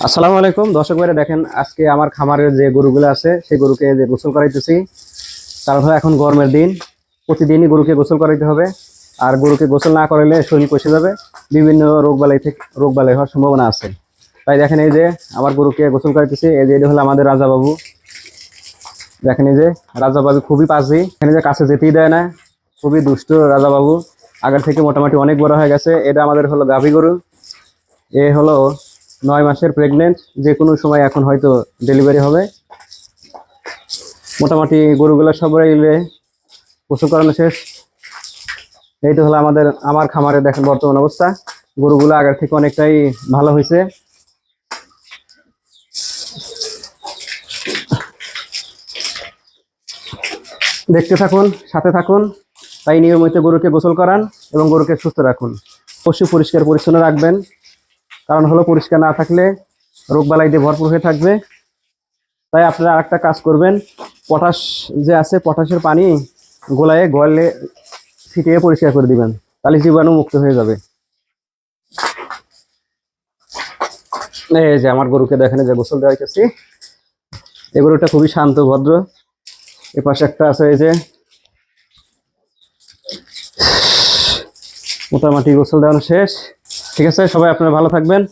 আসসালামু আলাইকুম দর্শক ভাইরা, দেখেন আজকে আমার খামারের যে গরুগুলো আছে সেই গরুকে যে গোসল করাইতেছি। কারণ হলো এখন গরমের দিন, প্রতিদিনই গরুকে গোসল করাইতে হবে। আর গরুকে গোসল না করাইলে শরীর পচে যাবে, বিভিন্ন রোগ বালাই হওয়ার সম্ভাবনা আছে। তাই দেখেন এই যে আমার গরুকে গোসল করাইতেছি। এই যে এটা হলো আমাদের রাজা বাবু। দেখেন এই যে রাজা বাবু খুবই পাজি, এখানে যে কাছে যেতেই দেয় না, খুবই দুষ্ট রাজা বাবু। আগের থেকে মোটামুটি অনেক বড় হয়ে গেছে। এটা আমাদের হলো গাভী গরু। এ হলো 9 মাসের প্রেগনেন্ট, যে কোনো সময় এখন হয়তো ডেলিভারি হবে। মোটামুটি গরুগুলো সবাই গোসল করানো শেষ। এইটা হলো আমার খামারে দেখেন বর্তমান অবস্থা। গরুগুলো আগের থেকে অনেকটাই ভালো হয়েছে। দেখতে থাকুন, সাথে থাকুন। তাই নিয়মিত গরুকে গোসল করান এবং গরুকে সুস্থ রাখুন। পশু পরিষ্কার পরিচ্ছন্ন রাখবেন, কারণ হলো পরিষ্কার না থাকলে রোগবালাই দিয়ে ভরপুর হয়ে থাকবে। তাই আপনারা আরেকটা কাজ করবেন, পটাশ যে আছে পটাশের পানি গোলায় গোয়ালে ছিটিয়ে পরিষ্কার করে দিবেন, তাহলে জীবাণু মুক্ত হয়ে যাবে। এই যে আমার গরুকে দেখেন যে গোসল দেওয়া হইতেছি। এই গরুটা খুবই শান্ত ভদ্র। এ পাশে একটা আছে, এই যে মোটামুটি গোসল দেওয়ানো শেষ। ঠিক আছে, সবাই আপনারা ভালো থাকবেন।